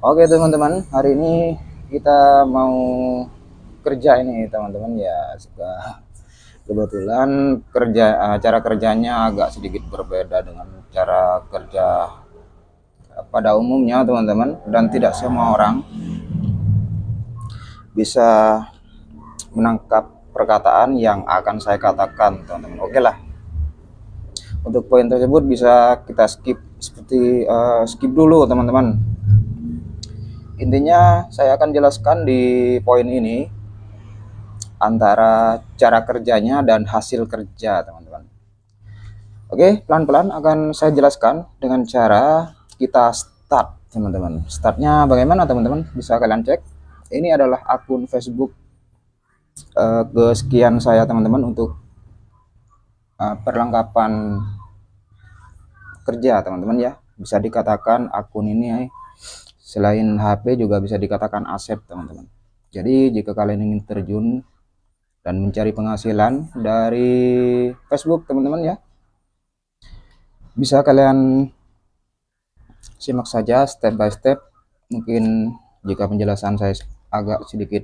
Oke teman-teman, hari ini kita mau kerja ini teman-teman ya. Kebetulan cara kerjanya agak sedikit berbeda dengan cara kerja pada umumnya teman-teman, dan tidak semua orang bisa menangkap perkataan yang akan saya katakan teman-teman. Oke lah, untuk poin tersebut bisa kita skip dulu teman-teman. Intinya saya akan jelaskan di poin ini antara cara kerjanya dan hasil kerja teman-teman. Oke, pelan-pelan akan saya jelaskan dengan cara kita start teman-teman. Startnya bagaimana teman-teman, bisa kalian cek. Ini adalah akun Facebook kesekian saya teman-teman untuk perlengkapan kerja teman-teman ya. Bisa dikatakan akun ini selain HP juga bisa dikatakan aset teman-teman. Jadi jika kalian ingin terjun dan mencari penghasilan dari Facebook teman-teman ya, bisa kalian simak saja step by step. Mungkin jika penjelasan saya agak sedikit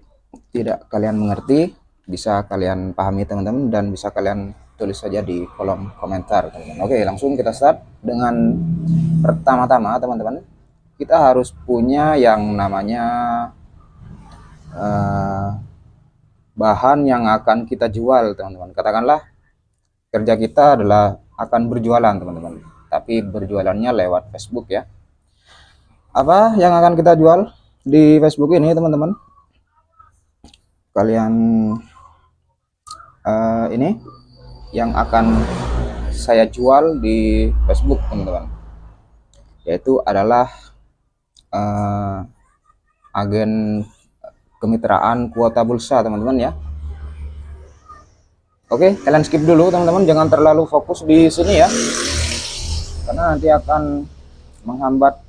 tidak kalian mengerti, bisa kalian pahami teman-teman, dan bisa kalian tulis saja di kolom komentar teman-teman. Oke, langsung kita start dengan pertama-tama teman-teman. Kita harus punya yang namanya bahan yang akan kita jual teman-teman. Katakanlah kerja kita adalah akan berjualan teman-teman, tapi berjualannya lewat Facebook ya. Apa yang akan kita jual di Facebook ini teman-teman? Kalian ini yang akan saya jual di Facebook teman-teman, yaitu adalah agen kemitraan kuota pulsa teman-teman ya. Oke, kalian skip dulu teman-teman, jangan terlalu fokus di sini ya, karena nanti akan menghambat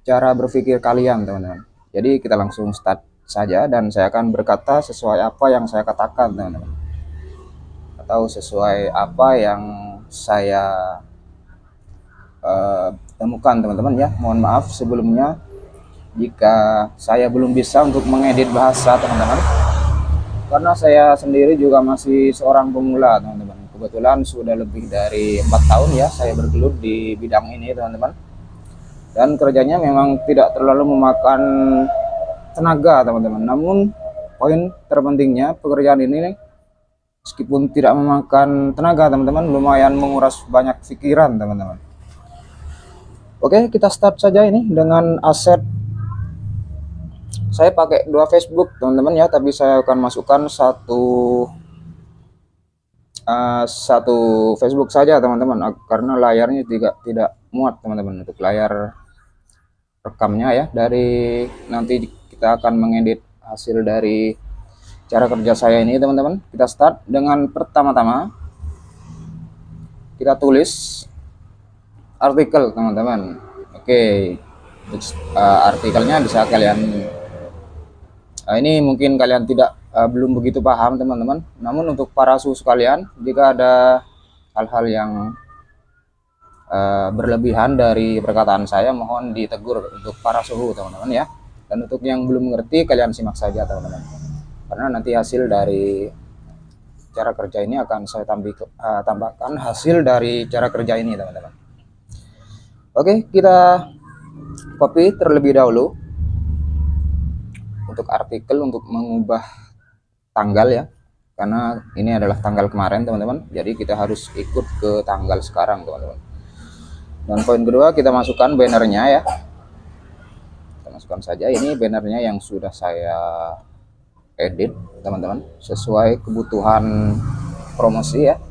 cara berpikir kalian teman-teman. Jadi kita langsung start saja, dan saya akan berkata sesuai apa yang saya katakan teman-teman, atau sesuai apa yang saya temukan teman-teman ya. Mohon maaf sebelumnya jika saya belum bisa untuk mengedit bahasa teman-teman, karena saya sendiri juga masih seorang pemula teman-teman. Kebetulan sudah lebih dari 4 tahun ya saya bergelut di bidang ini teman-teman, dan kerjanya memang tidak terlalu memakan tenaga teman-teman. Namun poin terpentingnya, pekerjaan ini meskipun tidak memakan tenaga teman-teman, lumayan menguras banyak pikiran teman-teman. Oke, kita start saja ini dengan aset. Saya pakai 2 Facebook teman-teman ya, tapi saya akan masukkan satu Facebook saja teman-teman, karena layarnya tidak muat teman-teman untuk layar rekamnya ya. Dari nanti kita akan mengedit hasil dari cara kerja saya ini teman-teman. Kita start dengan pertama-tama kita tulis artikel teman-teman. Oke, artikelnya bisa kalian ini mungkin kalian tidak belum begitu paham teman-teman, namun untuk para suhu sekalian, jika ada hal-hal yang berlebihan dari perkataan saya, mohon ditegur untuk para suhu teman-teman ya. Dan untuk yang belum mengerti, kalian simak saja teman-teman, karena nanti hasil dari cara kerja ini akan saya tambahkan hasil dari cara kerja ini teman-teman. Oke, kita copy terlebih dahulu untuk artikel, untuk mengubah tanggal ya, karena ini adalah tanggal kemarin teman-teman, jadi kita harus ikut ke tanggal sekarang teman-teman. Dan poin kedua, kita masukkan bannernya ya. Kita masukkan saja ini bannernya yang sudah saya edit teman-teman, sesuai kebutuhan promosi ya.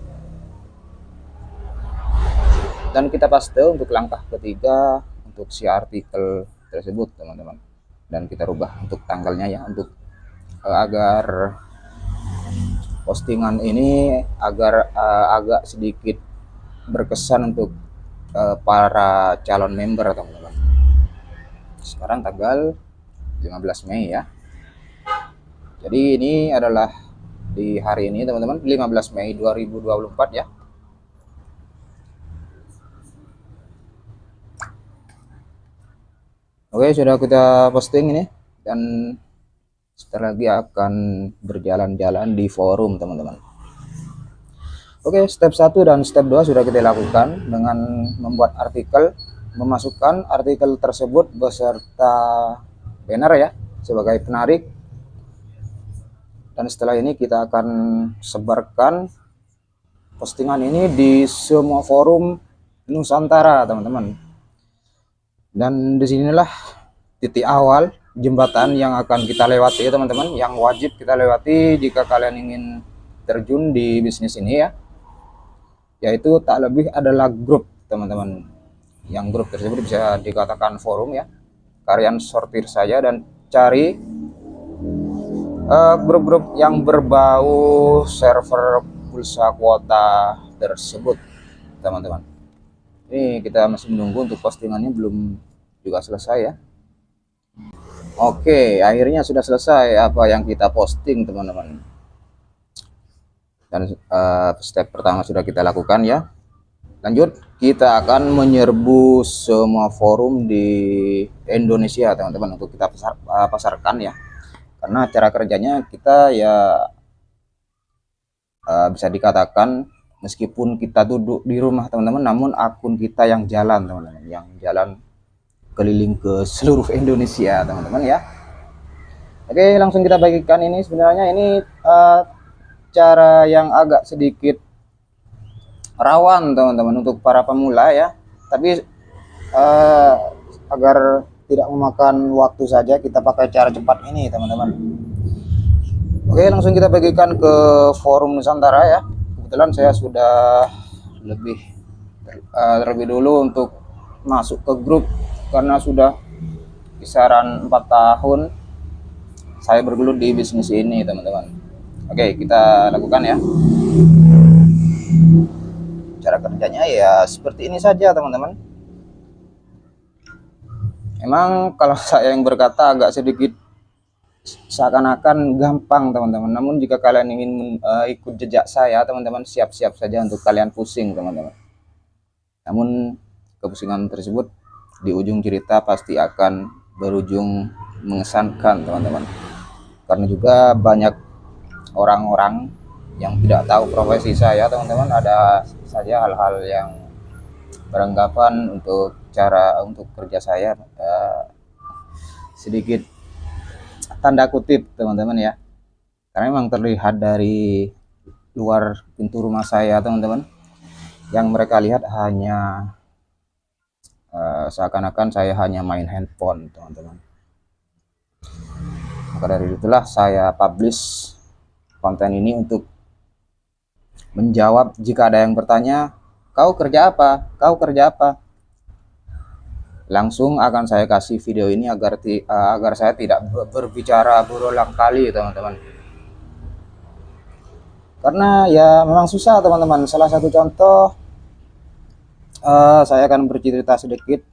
Dan kita paste untuk langkah ketiga untuk si artikel tersebut teman-teman, dan kita rubah untuk tanggalnya ya, untuk agar postingan ini agak sedikit berkesan untuk para calon member teman-teman. Sekarang tanggal 15 Mei ya, jadi ini adalah di hari ini teman-teman, 15 Mei 2024 ya. Oke, sudah kita posting ini, dan sebentar lagi akan berjalan-jalan di forum teman-teman. Oke, step 1 dan step 2 sudah kita lakukan dengan membuat artikel, memasukkan artikel tersebut beserta banner ya sebagai penarik. Dan setelah ini kita akan sebarkan postingan ini di semua forum Nusantara teman-teman. Dan disinilah titik awal jembatan yang akan kita lewati ya teman-teman, yang wajib kita lewati jika kalian ingin terjun di bisnis ini ya, yaitu tak lebih adalah grup teman-teman. Yang grup tersebut bisa dikatakan forum ya. Kalian sortir saja dan cari grup-grup yang berbau server pulsa kuota tersebut teman-teman. Ini kita masih menunggu untuk postingannya, belum juga selesai ya. Oke, akhirnya sudah selesai apa yang kita posting teman-teman. Dan step pertama sudah kita lakukan ya. Lanjut, kita akan menyerbu semua forum di Indonesia teman-teman untuk kita pasarkan ya. Karena cara kerjanya kita ya bisa dikatakan meskipun kita duduk di rumah teman-teman, namun akun kita yang jalan teman-teman, yang jalan keliling ke seluruh Indonesia teman-teman ya. Oke, langsung kita bagikan ini. Sebenarnya ini cara yang agak sedikit rawan teman-teman untuk para pemula ya, tapi agar tidak memakan waktu saja kita pakai cara cepat ini teman-teman. Oke, langsung kita bagikan ke forum Nusantara ya. Kebetulan saya sudah terlebih dulu untuk masuk ke grup karena sudah kisaran 4 tahun saya bergelut di bisnis ini teman-teman. Oke, kita lakukan ya. Cara kerjanya ya seperti ini saja teman-teman. Emang kalau saya yang berkata agak sedikit seakan-akan gampang teman-teman, namun jika kalian ingin ikut jejak saya teman-teman, siap-siap saja untuk kalian pusing teman-teman. Namun kepusingan tersebut di ujung cerita pasti akan berujung mengesankan teman-teman, karena juga banyak orang-orang yang tidak tahu profesi saya teman-teman. Ada saja hal-hal yang beranggapan untuk kerja saya sedikit tanda kutip teman-teman ya, karena memang terlihat dari luar pintu rumah saya teman-teman, yang mereka lihat hanya seakan-akan saya hanya main handphone teman-teman. Maka dari itulah saya publish konten ini untuk menjawab jika ada yang bertanya, kau kerja apa? Kau kerja apa? Langsung akan saya kasih video ini agar saya tidak berbicara berulang kali teman-teman. Karena ya memang susah teman-teman. Salah satu contoh, saya akan bercerita sedikit.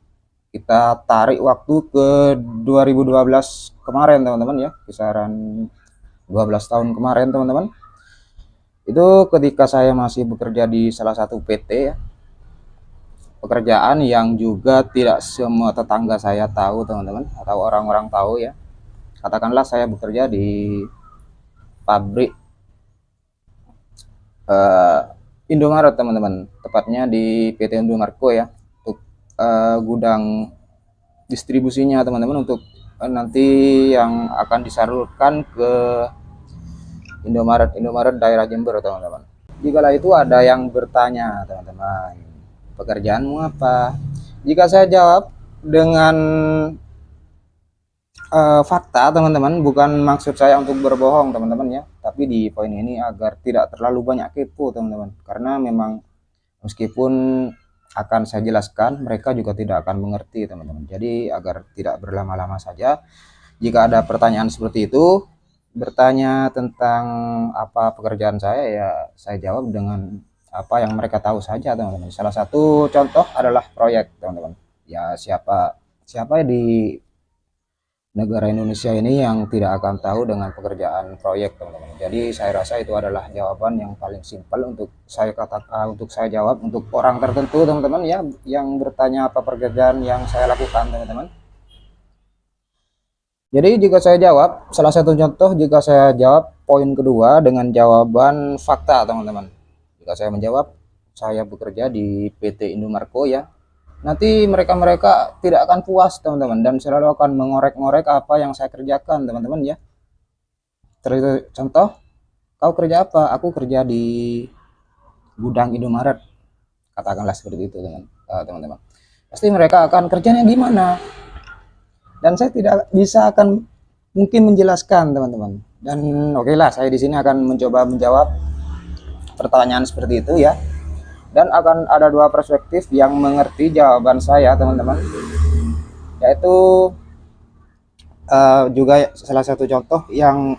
Kita tarik waktu ke 2012 kemarin teman-teman ya, kisaran 12 tahun kemarin teman-teman. Itu ketika saya masih bekerja di salah satu PT ya, pekerjaan yang juga tidak semua tetangga saya tahu teman-teman, atau orang-orang tahu ya. Katakanlah saya bekerja di pabrik Indomaret teman-teman, tepatnya di PT Indomarko ya, untuk gudang distribusinya teman-teman, untuk nanti yang akan disalurkan ke Indomaret daerah Jember teman-teman. Jikalau itu ada yang bertanya teman-teman, pekerjaanmu apa? Jika saya jawab dengan fakta teman-teman, bukan maksud saya untuk berbohong teman-teman ya, tapi di poin ini agar tidak terlalu banyak kepo teman-teman, karena memang meskipun akan saya jelaskan, mereka juga tidak akan mengerti teman-teman. Jadi agar tidak berlama-lama saja, jika ada pertanyaan seperti itu, bertanya tentang apa pekerjaan saya, ya saya jawab dengan apa yang mereka tahu saja teman-teman. Salah satu contoh adalah proyek teman-teman. Ya siapa di negara Indonesia ini yang tidak akan tahu dengan pekerjaan proyek teman-teman. Jadi saya rasa itu adalah jawaban yang paling simpel untuk saya jawab untuk orang tertentu teman-teman ya, yang bertanya apa pekerjaan yang saya lakukan teman-teman. Jadi jika saya jawab, salah satu contoh jika saya jawab poin kedua dengan jawaban fakta, teman-teman. Jika saya menjawab, saya bekerja di PT Indomarko ya. Nanti mereka-mereka tidak akan puas, teman-teman, dan selalu akan mengorek-ngorek apa yang saya kerjakan, teman-teman ya. Contoh, kau kerja apa? Aku kerja di gudang Indomaret. Katakanlah seperti itu, teman-teman. Pasti mereka akan kerjanya gimana? Dan saya tidak bisa akan mungkin menjelaskan, teman-teman. Dan oke lah, saya di sini akan mencoba menjawab pertanyaan seperti itu ya. Dan akan ada dua perspektif yang mengerti jawaban saya, teman-teman. Yaitu juga salah satu contoh yang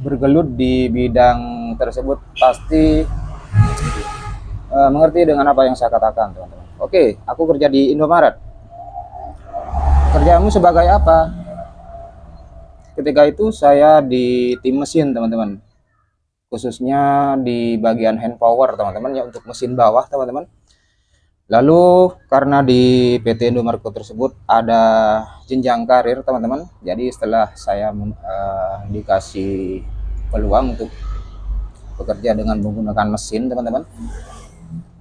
bergelut di bidang tersebut pasti mengerti dengan apa yang saya katakan, teman-teman. Oke, aku kerja di Indomaret. Kerjamu sebagai apa? Ketika itu saya di tim mesin, teman-teman. Khususnya di bagian hand power, teman-teman ya, untuk mesin bawah, teman-teman. Lalu karena di PT Indomarko tersebut ada jenjang karir, teman-teman. Jadi setelah saya dikasih peluang untuk bekerja dengan menggunakan mesin, teman-teman,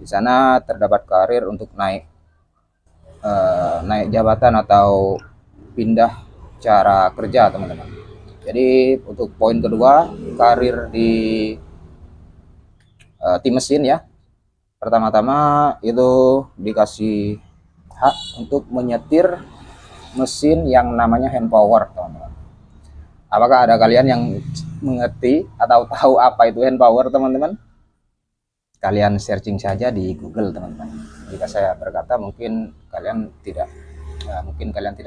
di sana terdapat karir untuk naik jabatan atau pindah cara kerja, teman-teman. Jadi untuk poin kedua, karir di tim mesin ya. Pertama-tama itu dikasih hak untuk menyetir mesin yang namanya hand power, teman-teman. Apakah ada kalian yang mengerti atau tahu apa itu hand power, teman-teman? Kalian searching saja di Google, teman-teman. Jika saya berkata mungkin kalian tidak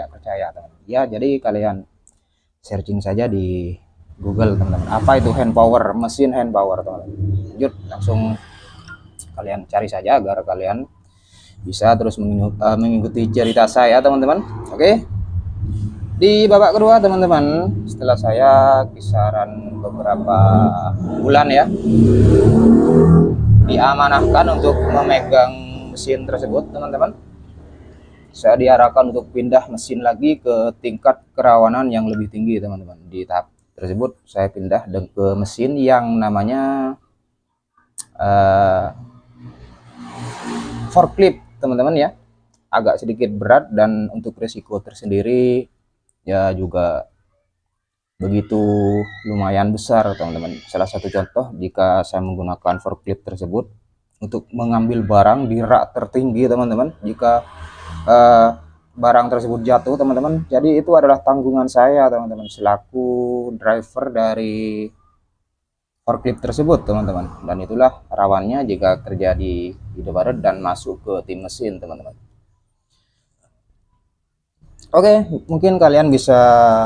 percaya, teman-teman. Ya, jadi kalian searching saja di Google, teman-teman. Apa itu hand power, mesin hand power, teman-teman. Lanjut, langsung kalian cari saja agar kalian bisa terus mengikuti cerita saya, teman-teman. Oke. Di babak kedua, teman-teman, setelah saya kisaran beberapa bulan ya diamanahkan untuk memegang mesin tersebut, teman-teman, saya diarahkan untuk pindah mesin lagi ke tingkat kerawanan yang lebih tinggi, teman-teman. Di tahap tersebut saya pindah ke mesin yang namanya forklift, teman-teman ya. Agak sedikit berat dan untuk risiko tersendiri ya juga begitu lumayan besar, teman-teman. Salah satu contoh jika saya menggunakan forklift tersebut untuk mengambil barang di rak tertinggi, teman-teman. Jika barang tersebut jatuh, teman-teman, jadi itu adalah tanggungan saya, teman-teman, selaku driver dari forklift tersebut, teman-teman. Dan itulah rawannya jika kerja di Indomaret dan masuk ke tim mesin, teman-teman. Oke, mungkin kalian bisa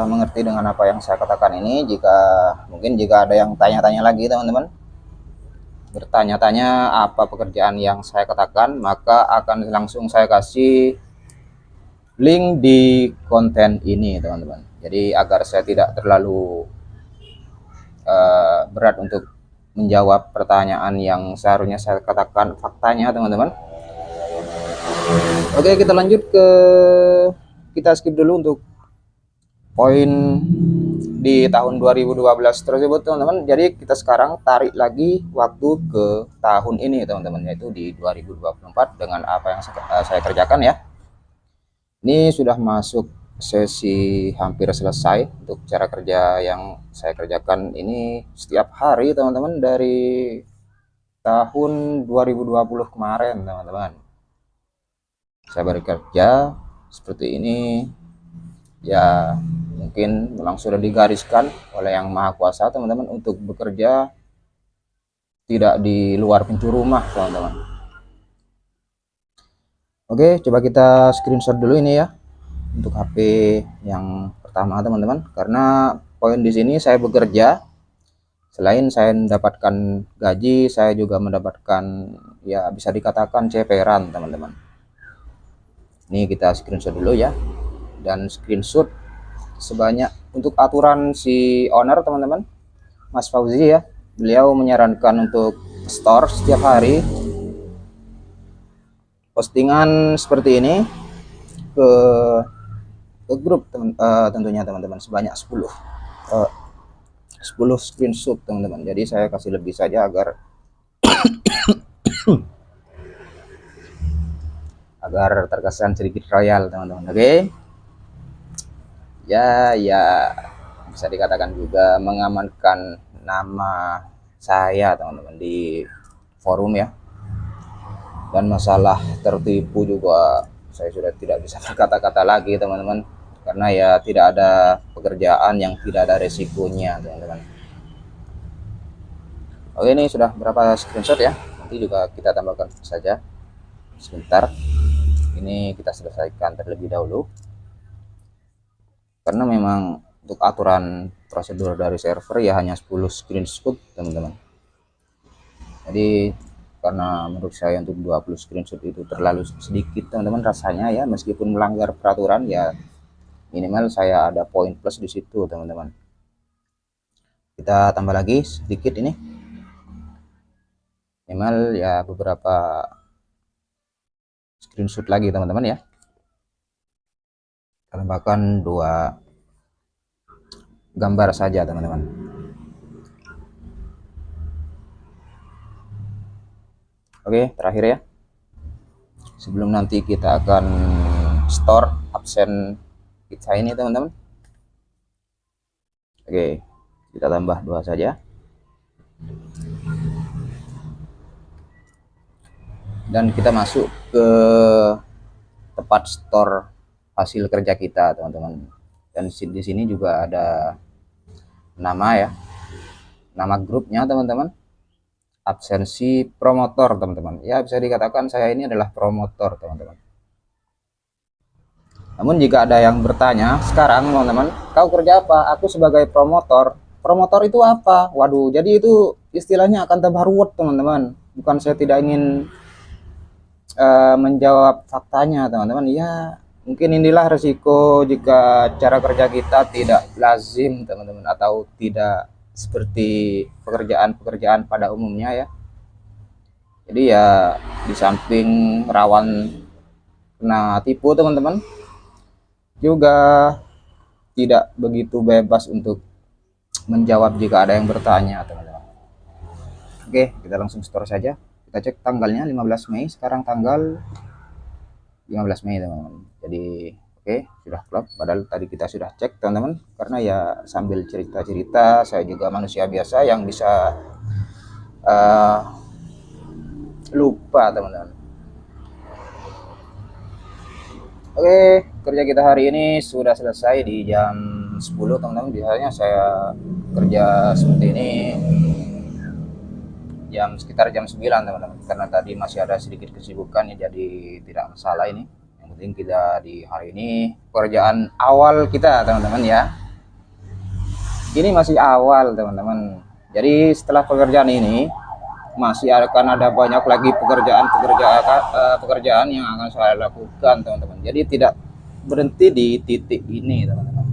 mengerti dengan apa yang saya katakan ini. Jika ada yang tanya-tanya lagi, teman-teman, bertanya-tanya apa pekerjaan yang saya katakan, maka akan langsung saya kasih link di konten ini, teman-teman. Jadi agar saya tidak terlalu berat untuk menjawab pertanyaan yang seharusnya saya katakan faktanya, teman-teman. Oke, kita skip dulu untuk poin di tahun 2012 tersebut, teman-teman. Jadi kita sekarang tarik lagi waktu ke tahun ini, teman-teman, yaitu di 2024 dengan apa yang saya kerjakan ya. Ini sudah masuk sesi hampir selesai untuk cara kerja yang saya kerjakan ini setiap hari, teman-teman, dari tahun 2020 kemarin, teman-teman. Saya bekerja seperti ini ya, mungkin memang sudah digariskan oleh Yang Maha Kuasa, teman-teman, untuk bekerja tidak di luar pintu rumah, teman-teman. Oke, coba kita screenshot dulu ini ya untuk HP yang pertama, teman-teman, karena poin di sini saya bekerja, selain saya mendapatkan gaji, saya juga mendapatkan ya bisa dikatakan ceperan, teman-teman. Ini kita screenshot dulu ya, dan screenshot sebanyak untuk aturan si owner, teman-teman, Mas Fauzi ya. Beliau menyarankan untuk store setiap hari postingan seperti ini ke ke grup tentunya teman-teman sebanyak 10 screenshot teman-teman. Jadi saya kasih lebih saja agar terkesan sedikit royal teman-teman. Oke. Ya bisa dikatakan juga mengamankan nama saya teman-teman di forum ya. Dan masalah tertipu juga saya sudah tidak bisa berkata-kata lagi teman-teman, karena ya tidak ada pekerjaan yang tidak ada resikonya teman-teman. Oke, ini sudah berapa screenshot ya, nanti juga kita tambahkan saja sebentar. Ini kita selesaikan terlebih dahulu karena memang untuk aturan prosedur dari server ya hanya 10 screenshot teman-teman. Jadi karena menurut saya untuk 20 screenshot itu terlalu sedikit teman-teman rasanya ya, meskipun melanggar peraturan ya minimal saya ada poin plus di situ teman-teman. Kita tambah lagi sedikit ini, minimal ya beberapa screenshot lagi teman-teman ya. Kita tambahkan 2 gambar saja teman-teman. Oke, terakhir ya, sebelum nanti kita akan store absen kita ini teman-teman. Oke, kita tambah 2 saja. Dan kita masuk ke tempat store hasil kerja kita teman-teman. Dan di sini juga ada nama ya, nama grupnya teman-teman, absensi promotor teman-teman. Ya bisa dikatakan saya ini adalah promotor teman-teman. Namun jika ada yang bertanya sekarang teman-teman, kau kerja apa? Aku sebagai promotor. Promotor itu apa? Waduh, jadi itu istilahnya akan tambah ruwet teman-teman. Bukan saya tidak ingin menjawab faktanya teman-teman. Ya mungkin inilah resiko jika cara kerja kita tidak lazim teman-teman, atau tidak seperti pekerjaan-pekerjaan pada umumnya ya. Jadi ya di samping rawan kena tipu teman-teman, juga tidak begitu bebas untuk menjawab jika ada yang bertanya teman-teman. Oke, kita langsung store saja. Kita cek tanggalnya 15 Mei, sekarang tanggal 15 Mei teman-teman. Jadi oke, sudah klop, padahal tadi kita sudah cek teman-teman, karena ya sambil cerita-cerita saya juga manusia biasa yang bisa lupa teman-teman. Oke, kerja kita hari ini sudah selesai di jam 10 teman-teman. Biasanya saya kerja seperti ini sekitar jam 9 teman-teman, karena tadi masih ada sedikit kesibukan ya, jadi tidak masalah ini. Yang penting kita di hari ini pekerjaan awal kita teman-teman ya. Ini masih awal teman-teman, jadi setelah pekerjaan ini masih akan ada banyak lagi pekerjaan yang akan saya lakukan teman-teman. Jadi tidak berhenti di titik ini teman-teman,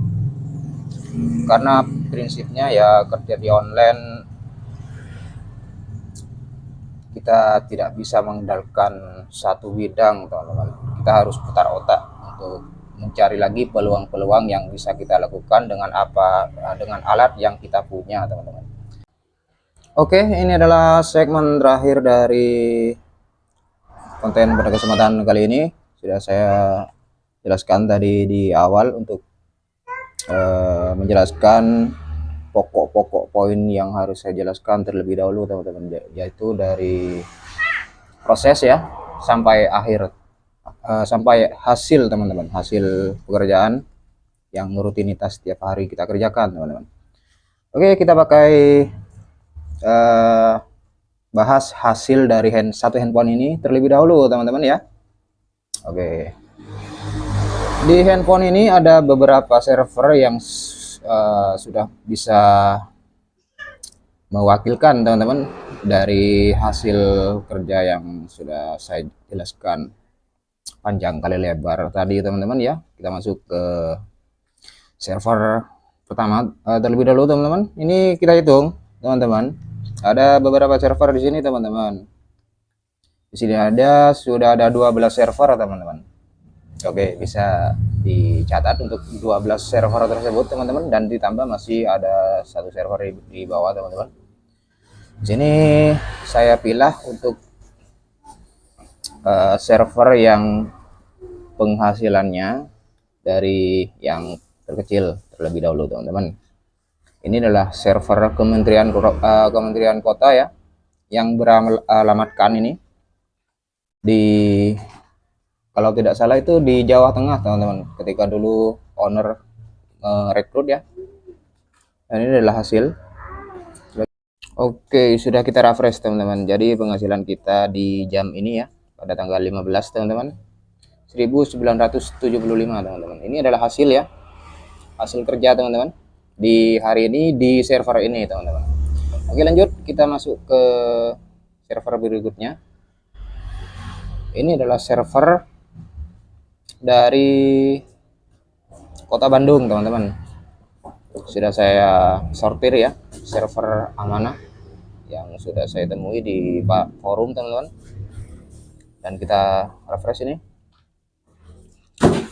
karena prinsipnya ya kerja di online kita tidak bisa mengandalkan satu bidang teman-teman. Kita harus putar otak untuk mencari lagi peluang-peluang yang bisa kita lakukan dengan alat yang kita punya teman-teman. Oke, ini adalah segmen terakhir dari konten pada kesempatan kali ini. Sudah saya jelaskan tadi di awal untuk menjelaskan pokok-pokok poin yang harus saya jelaskan terlebih dahulu teman-teman, yaitu dari proses ya sampai akhir, sampai hasil teman-teman, hasil pekerjaan yang rutinitas setiap hari kita kerjakan teman-teman. Oke, kita pakai bahas hasil dari satu handphone ini terlebih dahulu teman-teman ya. Oke, di handphone ini ada beberapa server yang sudah bisa mewakilkan teman-teman dari hasil kerja yang sudah saya jelaskan panjang kali lebar tadi teman-teman ya. Kita masuk ke server pertama terlebih dahulu teman-teman. Ini kita hitung teman-teman, ada beberapa server di sini teman-teman. Di sini sudah ada 12 server teman-teman. Oke, bisa dicatat untuk 12 server tersebut teman-teman, dan ditambah masih ada satu server di bawah teman-teman. Di sini saya pilih untuk server yang penghasilannya dari yang terkecil terlebih dahulu teman-teman. Ini adalah server Kementerian Kota ya, yang beralamatkan ini di, kalau tidak salah itu di Jawa Tengah teman-teman, ketika dulu owner rekrut ya. Dan ini adalah hasil. Oke, sudah kita refresh teman-teman. Jadi penghasilan kita di jam ini ya, pada tanggal 15 teman-teman, 1975 teman-teman. Ini adalah hasil ya, hasil kerja teman-teman di hari ini di server ini teman-teman. Oke, lanjut kita masuk ke server berikutnya. Ini adalah server dari Kota Bandung teman-teman. Sudah saya sortir ya, server amanah yang sudah saya temui di forum teman-teman, dan kita refresh ini.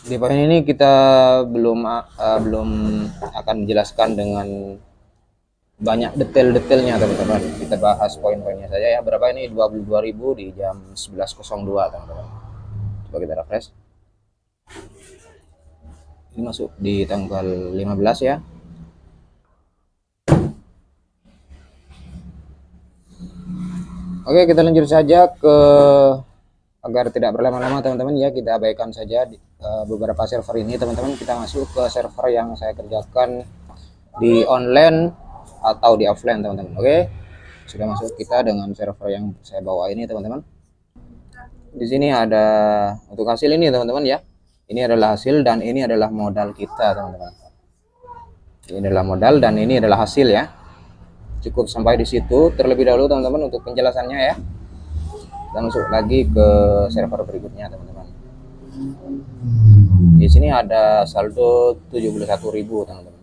Di poin ini kita belum akan menjelaskan dengan banyak detail-detailnya teman-teman. Kita bahas poin-poinnya saja ya. Berapa ini? 22.000 di jam 11.02 teman-teman. Coba kita refresh. Ini masuk di tanggal 15 ya. Oke, kita lanjut saja ke, agar tidak berlama-lama teman-teman ya, kita abaikan saja beberapa server ini teman-teman. Kita masuk ke server yang saya kerjakan di online atau di offline teman-teman. Oke, sudah masuk kita dengan server yang saya bawa ini teman-teman. Di sini ada untuk hasil ini teman-teman ya. Ini adalah hasil dan ini adalah modal kita teman-teman. Ini adalah modal dan ini adalah hasil ya. Cukup sampai di situ terlebih dahulu teman-teman untuk penjelasannya ya. Kita masuk lagi ke server berikutnya teman-teman. Di sini ada saldo 71.000 teman-teman.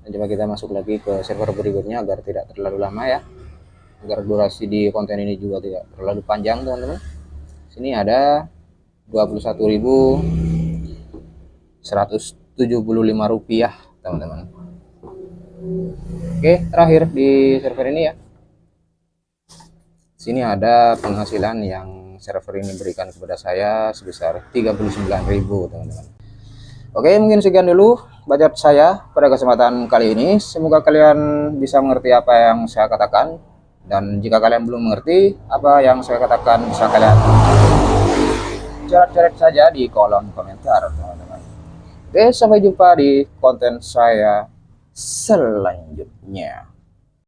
Dan coba kita masuk lagi ke server berikutnya agar tidak terlalu lama ya, agar durasi di konten ini juga tidak terlalu panjang teman-teman. Sini ada 21.175 rupiah teman-teman. Oke, terakhir di server ini ya. Sini ada penghasilan yang server ini berikan kepada saya sebesar 39.000 teman-teman. Oke, mungkin sekian dulu bacot saya pada kesempatan kali ini. Semoga kalian bisa mengerti apa yang saya katakan, dan jika kalian belum mengerti apa yang saya katakan, bisa kalian coret-coret saja di kolom komentar teman-teman. Oke, sampai jumpa di konten saya selanjutnya.